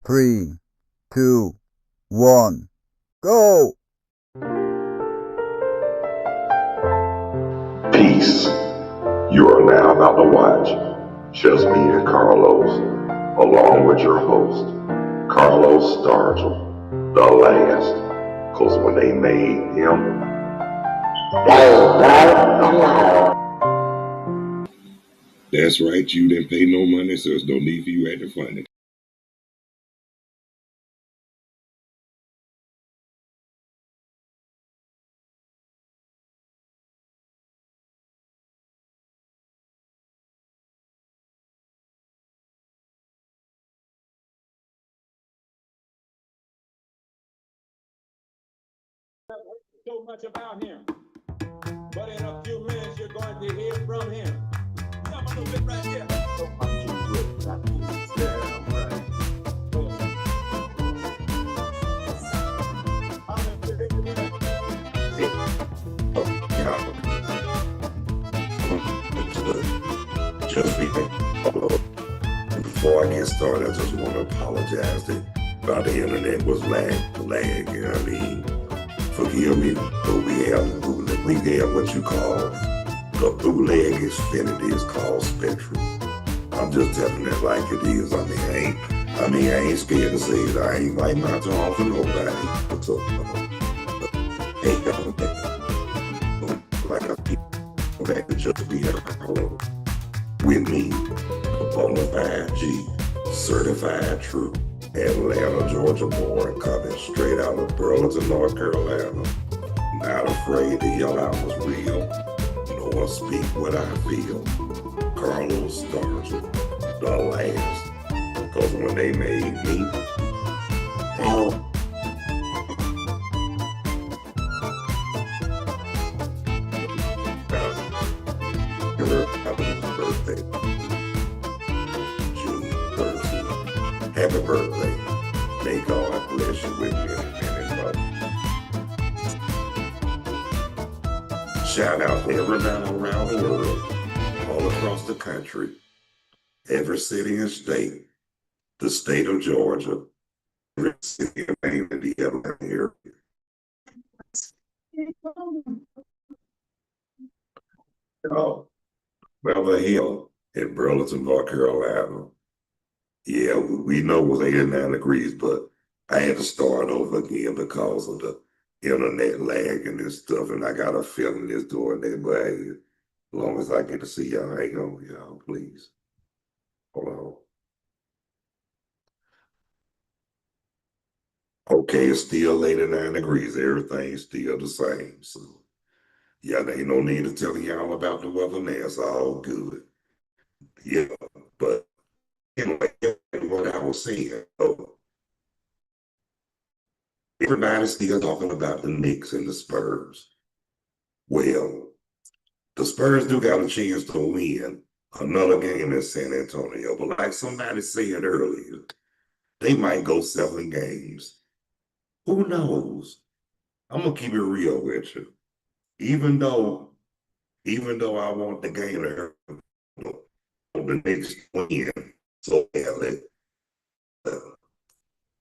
3, 2, 1, go! Peace. You are now about to watch Just Me and Carlos, along with your host, Carlos Stargell, the last. Cause when they made him, that's right, you didn't pay no money, so there's no need for you acting funny. So much about him, but in a few minutes you're going to hear from him. Come a little bit right here. Just me. Before I get started, I just want to apologize about the internet was lag, you know what I mean? Forgive me, but we have what you call the bootleg Xfinity is called Spectrum. I'm just telling it like it is. I ain't scared to say it. I ain't like my tongue for nobody. So, like I feel back to just be with me, a bona fide G, certified true. Atlanta, Georgia born, coming straight out of Burlington, North Carolina. Not afraid to yell out what's real, nor speak what I feel. Carlos Stargell, the last. Cause when they made me, birthday. June 13th. Happy birthday. May God bless you with many love. Shout out to everybody around the world, all across the country, every city and state, the state of Georgia, every city and name in the Atlanta area. Oh, Beverly Hill in Burlington, North Carolina. Yeah, we know it was 89 degrees, but I had to start over again because of the internet lag and this stuff, and I got a feeling it's doing that, but hey, as long as I get to see y'all, hang on, y'all, please. Hold on. Okay, it's still 89 degrees. Everything's still the same. So, yeah, there ain't no need to tell y'all about the weather now. It's all good. Yeah, but anyway, what I was saying, everybody's still talking about the Knicks and the Spurs. Well, the Spurs do got a chance to win another game in San Antonio, but like somebody said earlier, they might go 7 games. Who knows? I'm gonna keep it real with you. Even though I want the game to the Knicks to win so badly,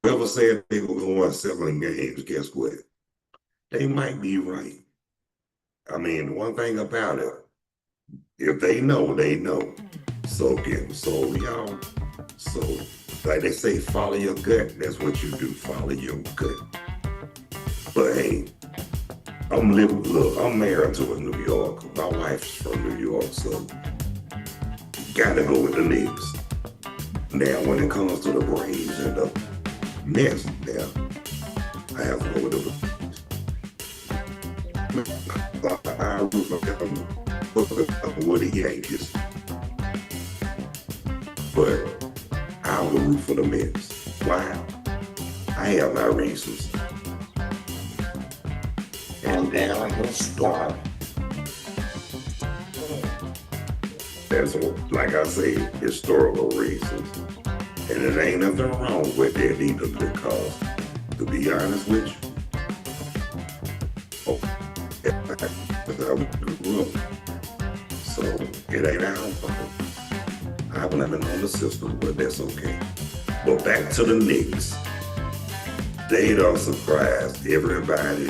whoever said they were going 7 games, guess what? They might be right. I mean, one thing about it, if they know, they know. So y'all, so like they say, follow your gut. That's what you do, follow your gut. But hey, I'm married to a New Yorker. My wife's from New York, so gotta go with the Knicks. Now, when it comes to the Braves and the Mets, now, I have to go with the I root for them with the Yankees. But I will root for the Mets. Why? I have my reasons. And now I can start. That's what, like I say, historical reasons. And it ain't nothing wrong with that either, because to be honest with you, so it ain't our fault. I blame it on the system, but that's okay. But back to the Knicks. They done surprised everybody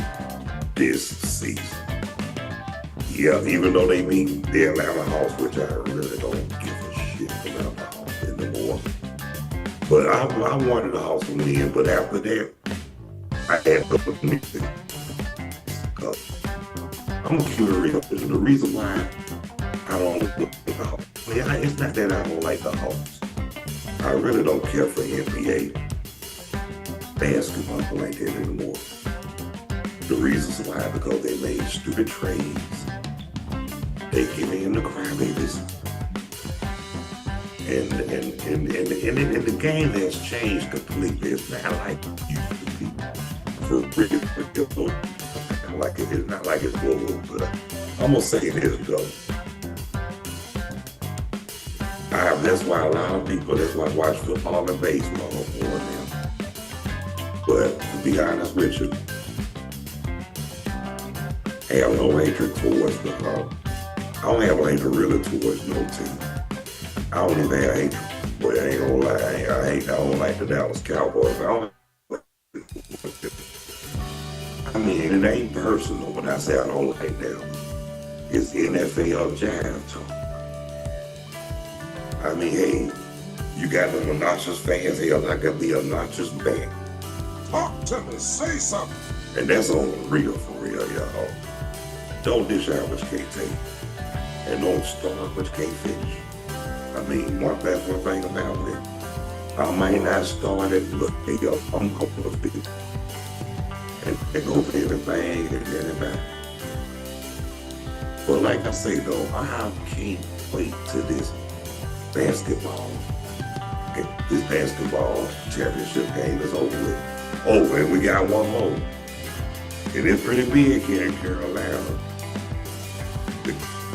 this season. Yeah, even though they beat the Atlanta Hawks, which I really don't give a shit about the Hawks anymore. But I wanted the Hawks to win, but after that, I had to go with the Knicks. I'm curious. The reason why I don't look at the Hawks, it's not that I don't like the Hawks. I really don't care for NBA basketball like that anymore. The reasons why, because they made stupid trades. They give in the crybabies. And the game has changed completely. It's not like it used to be. For real. It's not like it was, but I'm gonna say this though. That's why a lot of people, that's why I watch football and baseball more now. But to be honest with you, I have no hatred towards the I don't have hatred really towards no team. I don't even have hatred, but I ain't gonna lie, I don't like the Dallas Cowboys. I mean, it ain't personal when I say I don't like them. It's NFL jive talk. I mean, hey, you got them obnoxious fans, hell, I could be obnoxious back. Talk to me, say something. And that's on real, for real, y'all. Don't dish out what you can't take. And don't start what you can't finish. I mean, that's one thing about me. I might not start it, but hey, yo, I'm going to finish. And go for everything and get it back. But like I say though, I can't wait till this basketball championship game is over with. Oh, and we got one more. And it's pretty big here in Carolina.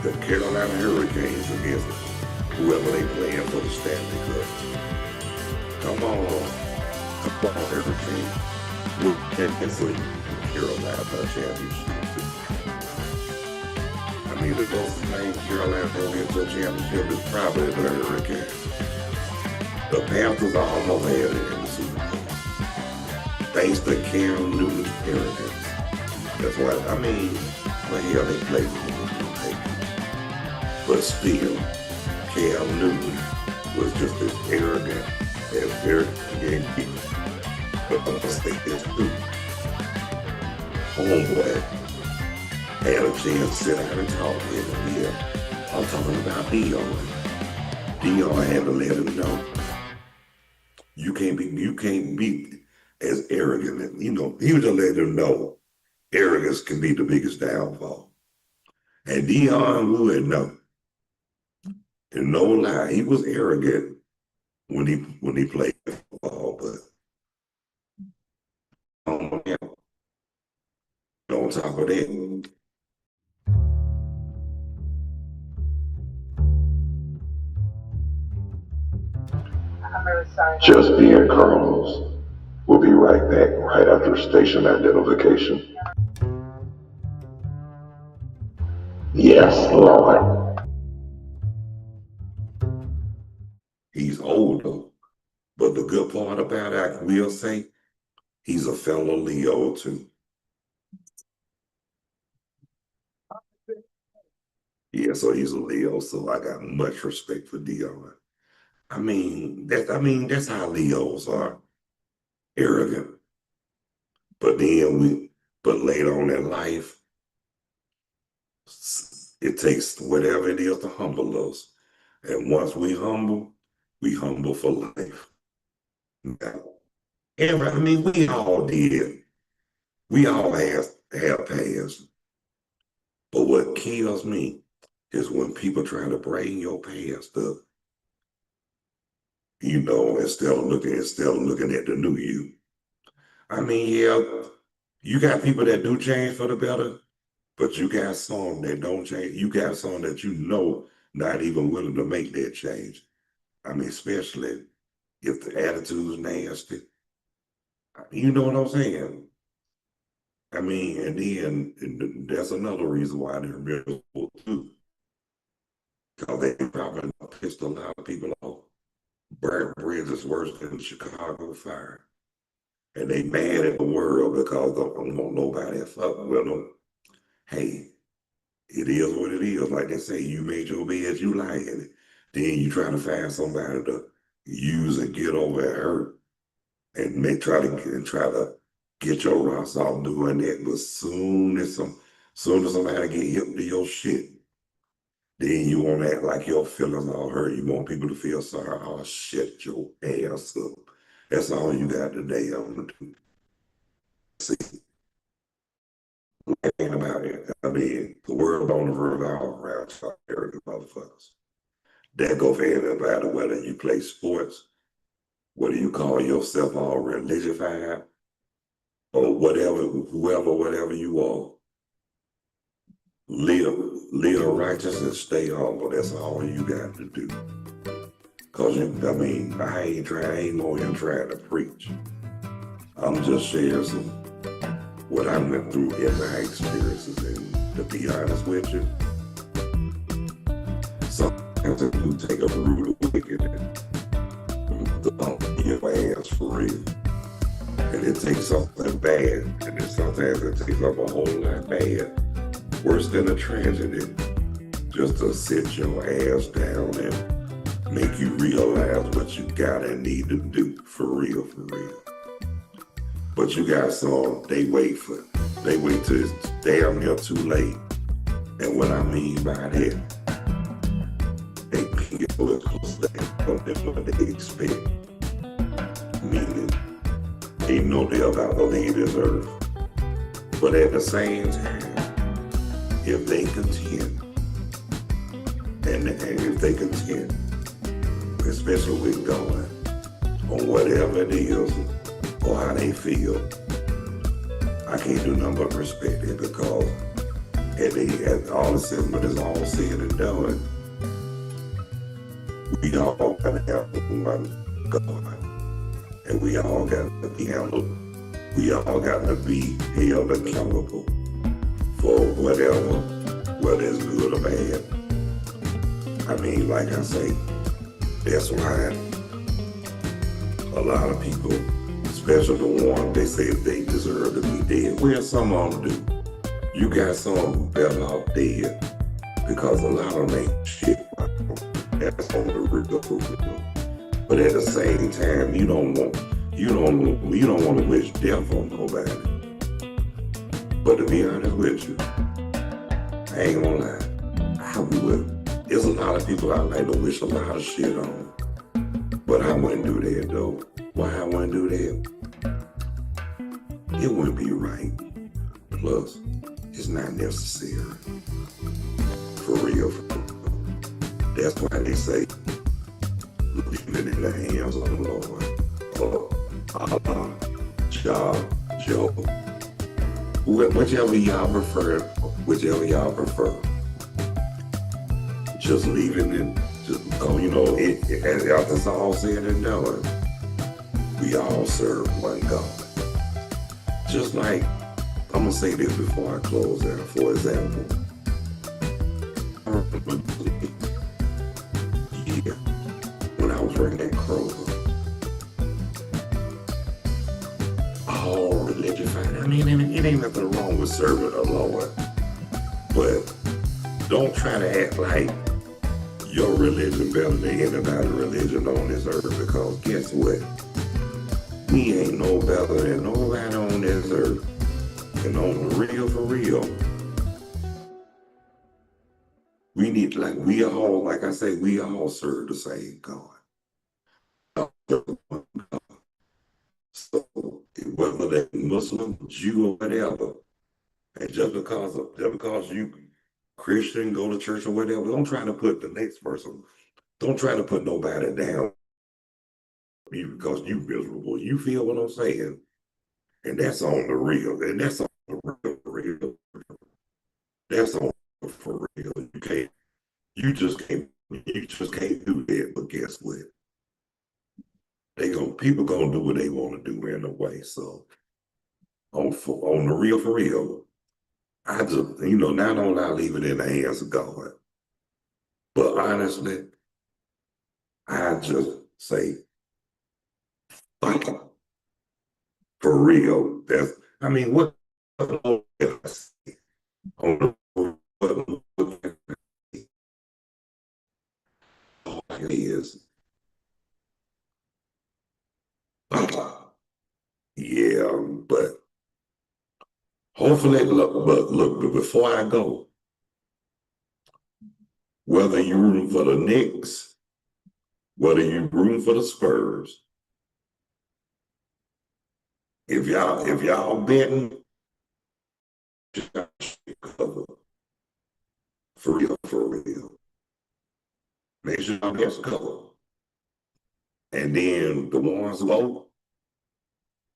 The Carolina Hurricanes against whoever they playing for the Stanley Cup. Come on, Hurricanes. And for Carolina championship. I mean, the closest thing Carolina will get to a championship is probably the Hurricanes. The Panthers almost had it in the Super Bowl. Thanks to Cam Newton's arrogance. That's why, I mean, well, hell, they played with him. But still, Cam Newton was just as arrogant as very again. But I'm gonna say this too. Homeboy had a chance to sit down and talk with him. Yeah, I'm talking about Dion. Dion had to let him know. You can't be as arrogant. You know, he was just letting him know arrogance can be the biggest downfall. And Dion would know. And no lie, he was arrogant when he played football, but on top of that, just being Carlos. We'll be right back right after station identification. Yes, Lord. He's older, but the good part about it, I will say, he's a fellow Leo too. Yeah, so he's a Leo, so I got much respect for Dion. I mean, that's how Leos are. Arrogant. But then but later on in life, it takes whatever it is to humble us. And once we humble for life. And I mean, we all did. We all have past. But what kills me is when people try to bring your past up. You know, instead of looking at the new you. I mean, yeah, you got people that do change for the better, but you got some that don't change. You got some that you know not even willing to make that change. I mean, especially if the attitude's nasty. You know what I'm saying? I mean, and then that's another reason why they're miserable too. Because they probably pissed a lot of people off. burnt bridges worse than the Chicago fire. And they mad at the world because they don't want nobody to fuck with them. Hey, it is what it is. Like they say, you made your bed, you like it. Then you try to find somebody to use and get over at hurt and try to get your rocks off doing that. But soon as somebody get hip to your shit, then you want to act like your feelings all hurt. You want people to feel sorry. Oh, shit your ass up. That's all you got today on the do. See, ain't about it. I mean, the world on the verge all around America, motherfuckers. That go for anybody, whether you play sports, whether you call yourself all religious-fied, or whatever you are. Live righteous and stay humble. That's all you got to do. Cause I ain't more than trying to preach. I'm just sharing what I went through in my experiences, and to be honest with you, sometimes if you take a rude awakening, don't give my ass for real. And it takes something bad, and then sometimes it takes up a whole lot bad, worse than a tragedy, just to sit your ass down and make you realize what you got and need to do for real. But you got some, they wait till it's damn near too late. And what I mean by that, they can get a little closer than what they expect. Meaning, they know they're about to leave this earth. But at the same time, if they contend, and if they contend, especially with God, on whatever it is or how they feel, I can't do nothing but respect it, because at all the said, when it's all said and done, we all gotta have one God, and we all got to be handled. We all got to be held accountable for whatever, whether it's good or bad. I mean, like I say, that's why a lot of people, especially the ones they say they deserve to be dead. Well, some of them do. You got some who better off dead, because a lot of them ain't shit. That's on the real. But at the same time, you don't want to wish death on nobody. But to be honest with you, I ain't gonna lie, I would. There's a lot of people I like to wish a lot of shit on, but I wouldn't do that though. Why I wouldn't do that? It wouldn't be right. Plus, it's not necessary. For real. That's why they say, leave it in the hands of the Lord. Allah, Jah, Joe, whichever y'all prefer. Just leaving it, after it's all said and done, we all serve one God. Just like, I'm gonna say this before I close out. For example, when I was working at Kroger, all religion, I mean, it ain't nothing wrong with serving the Lord, but don't try to act like your religion better than anybody's religion on this earth, because guess what? We ain't no better than nobody on this earth. And on the real, for real, we need, we all serve the same God. So whether they're Muslim, Jew, or whatever, and just because you Christian, go to church or whatever, don't try to put the next person, don't try to put nobody down because you miserable. You feel what I'm saying? And that's on the real. And that's on the real. That's on for real. You just can't do that. But guess what? People gonna do what they want to do in a way. So on the real, for real, I just, not only I leave it in the hands of God, but honestly, I just say, fuck it. For real. That's, I mean, what is, yeah, but hopefully, look, before I go, whether you're rooting for the Knicks, whether you're rooting for the Spurs, if y'all betting, cover. For real. Make sure y'all get cover. And then the ones low,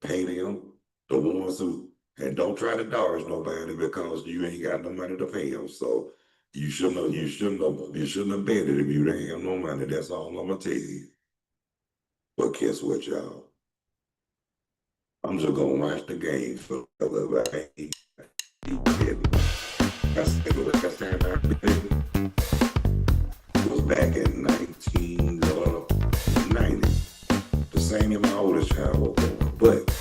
pay them. The ones who, and don't try to dodge nobody because you ain't got no money to pay them. So you shouldn't have bet it if you didn't have no money. That's all I'm gonna tell you. But guess what, y'all? I'm just gonna watch the game for I said the last time I bet was back in 1990. The same in my oldest child was born. But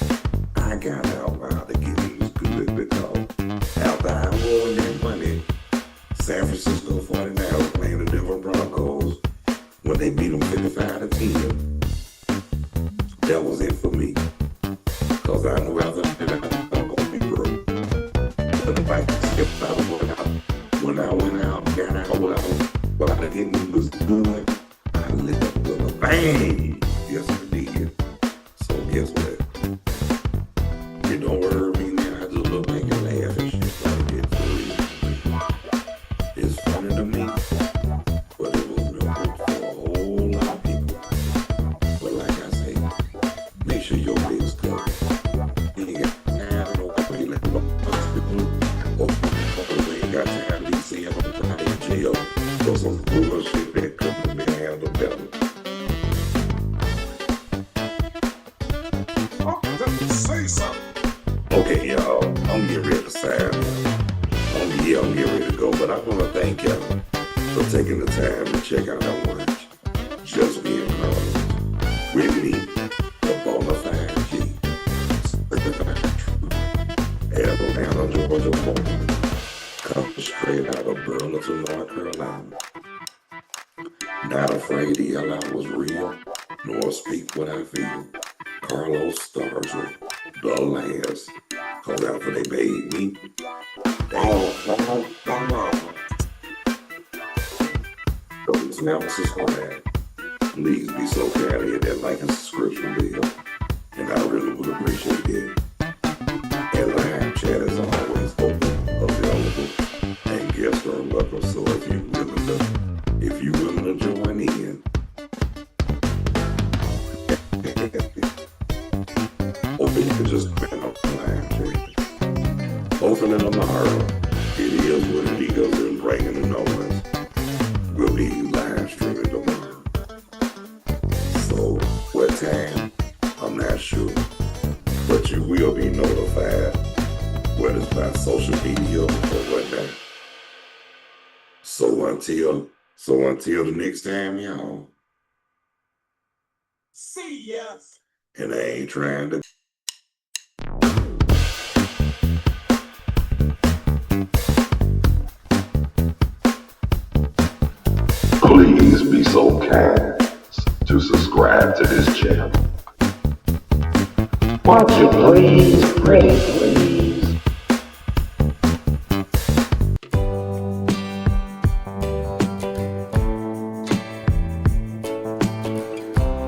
I got out while the game was good because after I won that money, San Francisco 49ers playing the Denver Broncos when they beat them 55-10. That was it for me. Because I knew after that I was going to be broke. But if I skipped out when I went out, got out while the game was good, I lit up with a bang. Yes, I did. So guess what? You don't worry me now. I just look back and laugh and shit like that for real. It's funny to me, but it was real good for a whole lot of people. But like I say, make sure your bills covered. You ain't got time to know what you let people or you ain't got time to be saying I'm trying in jail for some bullshit that couldn't have been handled better. Say something. Okay, y'all, I'm getting ready to sign. I'm getting ready to go, but I want to thank y'all for taking the time to check out our watch. Just being honest with me, the Bonafide G, certified true, Atlanta, Georgia born, come straight out of Burlington, North Carolina. Not afraid to yell out what's real, nor speak what I feel. Carlos Starger, the last, cause after they made me, those announcers squad, please be so kind to hit that like and subscription bell, and I really would appreciate it. And live chat is always open, available, and guests are welcome. So if you willing to join in. Hopefully you can just come on live chat. Hopefully tomorrow, it is what it is and bringing the noise. We'll be live streaming tomorrow. So what time? I'm not sure. But you will be notified whether it's by social media or whatnot. So until the next time, y'all. See ya. And I ain't trying to. Please be so kind to subscribe to this channel. Watch it, please, pretty please.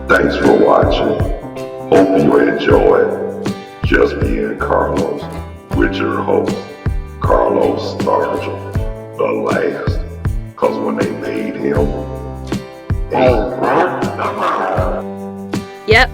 Thanks for watching. Hope you enjoyed Just Being Carlos with your host, Carlos Starger, the last. Cause when they made him, Yep,